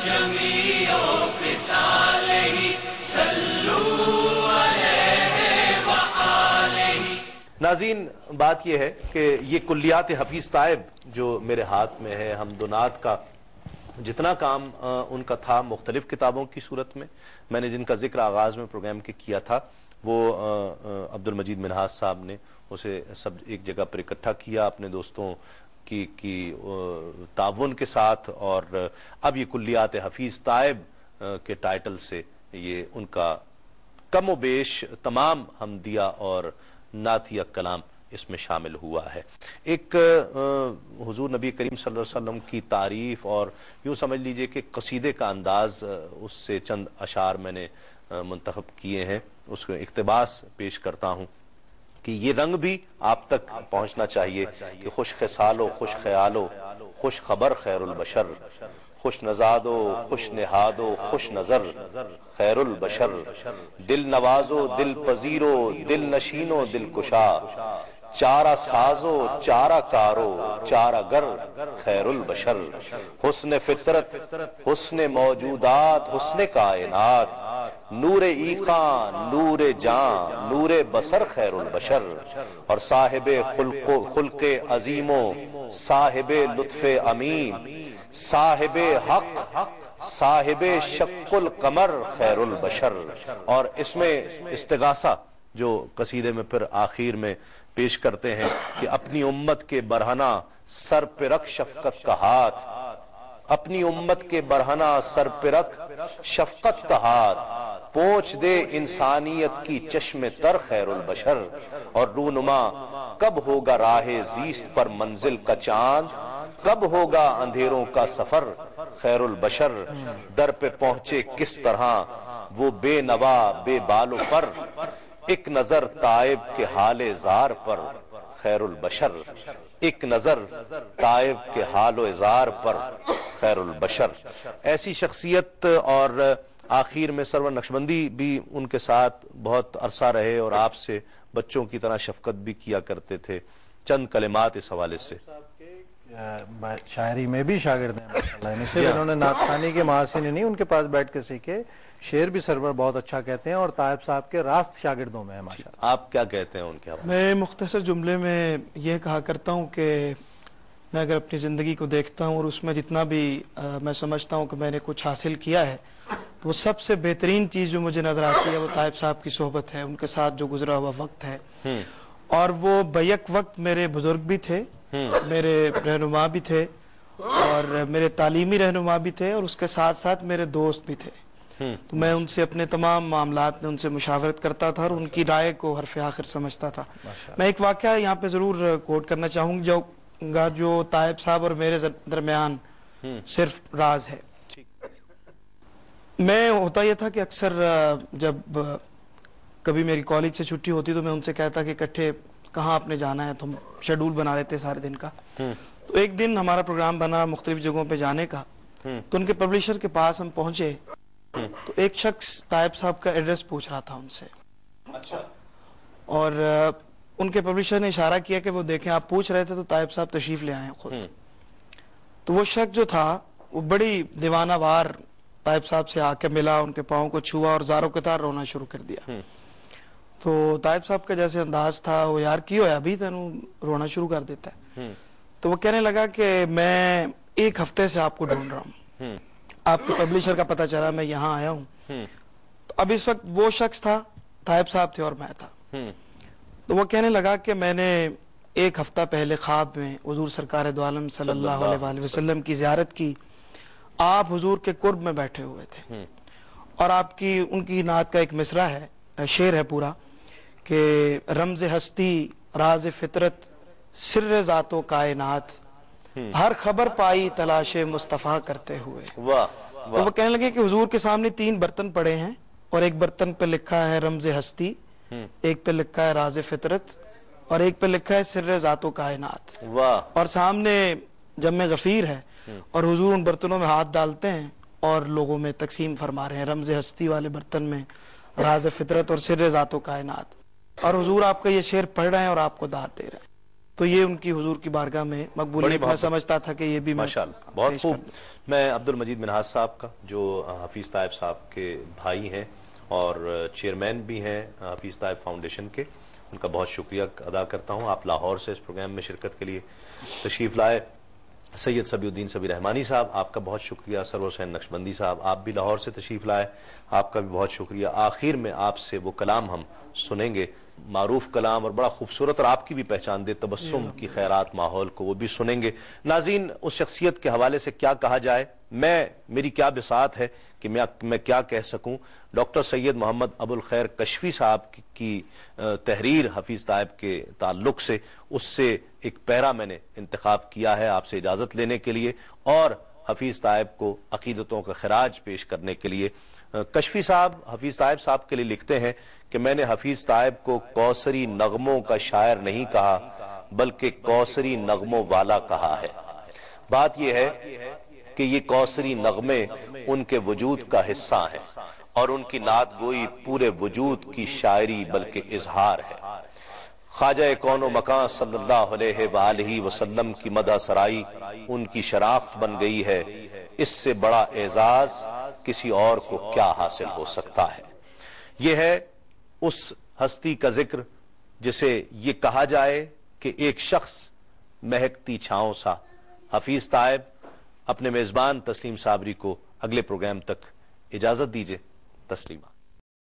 جميع خصاله صلوا عليه وآله۔ ناظرین، بات یہ ہے کہ یہ کلیات حفیظ طائب جو میرے ہاتھ میں ہے، حمد و نعت کا جتنا کام ان کا تھا مختلف کتابوں کی صورت میں نے جن کا ذکر آغاز میں پروگرام کے کیا تھا، وہ عبد المجید منہاس صاحب نے اسے سب ایک جگہ پر اکٹھا کیا اپنے دوستوں کی تعاون کے ساتھ، اور اب یہ کلیات حفیظ طائب کے ٹائٹل سے یہ ان کا کم و بیش تمام حمدیہ اور نعتیہ کلام اس میں شامل ہوا ہے۔ ایک حضور نبی کریم صلی اللہ علیہ وسلم کی تعریف، اور یوں سمجھ لیجئے کہ قصیدے کا انداز، اس سے چند اشعار میں نے منتخب کیے ہیں، اس کو اقتباس پیش کرتا ہوں کہ یہ رنگ بھی آپ تک پہنچنا چاہیے کہ خوش خصال و خوش خیال و خوش خبر خیر البشر، خوش نزاد و خوش نہاد و خوش نظر خیر البشر، دل نواز و دل پذیر و دل نشین و دل کشا، چارہ ساز و چارہ کار و چارہ گر خیر البشر، حسن فطرت حسن موجودات حسن کائنات، نور ایقان نور جان نور بصر خیر البشر، اور صاحب خلق عظیم و صاحب لطف امین، صاحب حق صاحب شق القمر خیر البشر۔ اور اس میں استغاثہ جو قصیدے میں پھر آخر میں پیش کرتے ہیں کہ اپنی امت کے برہنہ سر پہ رکھ شفقت کا ہاتھ، اپنی امت کے برہنہ سر پہ رکھ شفقت کا ہاتھ، پہنچ دے انسانیت کی چشم تر خیر البشر، اور رونما کب ہوگا راہ زیست پر منزل کا چاند، کب ہوگا اندھیروں کا سفر خیر البشر، در پہ پہنچے کس طرح وہ بے نوا بے بال و پر، ایک نظر تائب کے حال زار پر خیر البشر، ایک نظر تائب کے حال و ازار پر خیر البشر۔ ایسی شخصیت، اور آخر میں سرور نقشبندی بھی ان کے ساتھ بہت عرصہ رہے اور آپ سے بچوں کی طرح شفقت بھی کیا کرتے تھے۔ چند کلمات اس حوالے سے۔ شاعری میں بھی شاگرد ہیں ماشاءاللہ، صرف انہوں نے نعت خوانی کے محاسن نہیں ان کے پاس بیٹھ کے سیکھے، شعر بھی سرور بہت اچھا کہتے ہیں، اور طائب صاحب کے راست شاگردوں میں ہیں ماشاءاللہ۔ آپ کیا کہتے ہیں ان کے حوالے؟ میں مختصر جملے میں یہ کہا کرتا ہوں کہ میں اگر اپنی زندگی کو دیکھتا ہوں اور اس میں جتنا بھی میں سمجھتا ہوں کہ میں نے کچھ حاصل کیا ہے، تو وہ سب سے بہترین چیز جو مجھے نظر آتی ہے وہ طائب صاحب کی صحبت ہے، ان کے ساتھ جو گزرا ہوا وقت ہے، اور وہ بیک وقت میرے بزرگ بھی تھے، میرے رہنما بھی تھے، اور میرے تعلیمی رہنما بھی تھے، اور اس کے ساتھ ساتھ میرے دوست بھی تھے۔ تو میں ان سے اپنے تمام معاملات میں ان سے مشاورت کرتا تھا اور ان کی رائے کو حرف آخر سمجھتا تھا۔ میں ایک واقعہ یہاں پہ ضرور کوٹ کرنا چاہوں گا جو طائب صاحب اور میرے درمیان صرف راز ہے۔ میں ہوتا یہ تھا کہ اکثر جب کبھی میری کالج سے چھٹی ہوتی تو میں ان سے کہتا کہ اکٹھے کہاں آپ نے جانا ہے، تو ہم شیڈول بنا لیتے سارے دن کا۔ تو ایک دن ہمارا پروگرام بنا مختلف جگہوں پہ جانے کا، تو ان کے پبلشر کے پاس ہم پہنچے تو ایک شخص طائب صاحب کا ایڈریس پوچھ رہا تھا ان سے، اور ان کے پبلشر نے اشارہ کیا کہ وہ دیکھیں آپ پوچھ رہے تھے تو طائب صاحب تشریف لے آئے ہیں خود۔ تو وہ شخص جو تھا وہ بڑی دیوانہ وار طائب صاحب سے آ کے ملا، ان کے پاؤں کو چھوا اور زاروں کے تار رونا شروع کر دیا۔ تو طائب صاحب کا جیسے انداز تھا وہ یار کی ہویا ابھی تینوں رونا شروع کر دیتا ہے، تو وہ کہنے لگا کہ میں ایک ہفتے سے آپ کو ڈھونڈ رہا ہوں، آپ کے پبلشر کا پتہ چلا میں یہاں آیا ہوں۔ تو اب اس وقت وہ شخص تھا، طائب صاحب تھے اور میں تھا۔ تو وہ کہنے لگا کہ میں نے ایک ہفتہ پہلے خواب میں حضور سرکار دو عالم صلی اللہ علیہ وآلہ وسلم کی زیارت کی، آپ حضور کے قرب میں بیٹھے ہوئے تھے، اور آپ کی ان کی نعت کا ایک مصرع ہے، شعر ہے پورا، کہ رمز ہستی راز فطرت سر ذات و کائنات، ہر خبر پائی تلاش مصطفیٰ کرتے ہوئے۔ تو وہ کہنے لگے کہ حضور کے سامنے 3 برتن پڑے ہیں، اور ایک برتن پہ لکھا ہے رمز ہستی، ایک پہ لکھا ہے راز فطرت، اور ایک پہ لکھا ہے سر ذات و کائنات، اور سامنے جم غفیر ہے، اور حضور ان برتنوں میں ہاتھ ڈالتے ہیں اور لوگوں میں تقسیم فرما رہے ہیں، رمز ہستی والے برتن میں راز فطرت اور سر ذات و کائنات، اور حضور آپ کا یہ شعر پڑھ رہے ہیں اور آپ کو داد دے رہے ہیں۔ تو یہ ان کی حضور کی بارگاہ میں مقبولیت میں سمجھتا تھا کہ یہ بھی ماشاءاللہ بہت خوب. میں عبد المجید منہاج صاحب کا جو حفیظ طائب صاحب کے بھائی ہیں اور چیئرمین بھی ہیں حفیظ طائب فاؤنڈیشن کے, ان کا بہت شکریہ ادا کرتا ہوں. آپ لاہور سے اس پروگرام میں شرکت کے لیے تشریف لائے. سید صبی الدین صبی رحمانی صاحب, آپ کا بہت شکریہ. سرور حسین نقشبندی صاحب, آپ بھی لاہور سے تشریف لائے, آپ کا بھی بہت شکریہ. آخر میں آپ سے وہ کلام ہم سنیں گے, معروف کلام اور بڑا خوبصورت, اور آپ کی بھی پہچان دے تبسم کی خیرات ماحول کو, وہ بھی سنیں گے. ناظرین, اس شخصیت کے حوالے سے کیا کہا جائے, میری کیا بساط ہے کہ میں کیا کہہ سکوں. ڈاکٹر سید محمد ابو الخیر کشفی صاحب کی تحریر حفیظ طائب کے تعلق سے, اس سے ایک پیرا میں نے انتخاب کیا ہے آپ سے اجازت لینے کے لیے اور حفیظ طائب کو عقیدتوں کا خراج پیش کرنے کے لیے. کشفی صاحب حفیظ طائب صاحب کے لیے لکھتے ہیں کہ میں نے حفیظ طائب کو کوثری نغموں کا شاعر نہیں کہا بلکہ کوثری نغموں والا کہا ہے. بات یہ ہے کہ یہ کوثری نغمے ان کے وجود کا حصہ ہیں اور ان کی نعت گوئی پورے وجود کی شاعری بلکہ اظہار ہے. خواجہ کون و مکان صلی اللہ علیہ وآلہ وسلم کی مدح سرائی ان کی شناخت بن گئی ہے. اس سے بڑا اعزاز کسی اور کو کیا حاصل ہو سکتا ہے. یہ ہے اس ہستی کا ذکر جسے یہ کہا جائے کہ ایک شخص مہکتی چھاؤں سا. حفیظ طائب, اپنے میزبان تسلیم صابری کو اگلے پروگرام تک اجازت دیجئے. تسلیمہ.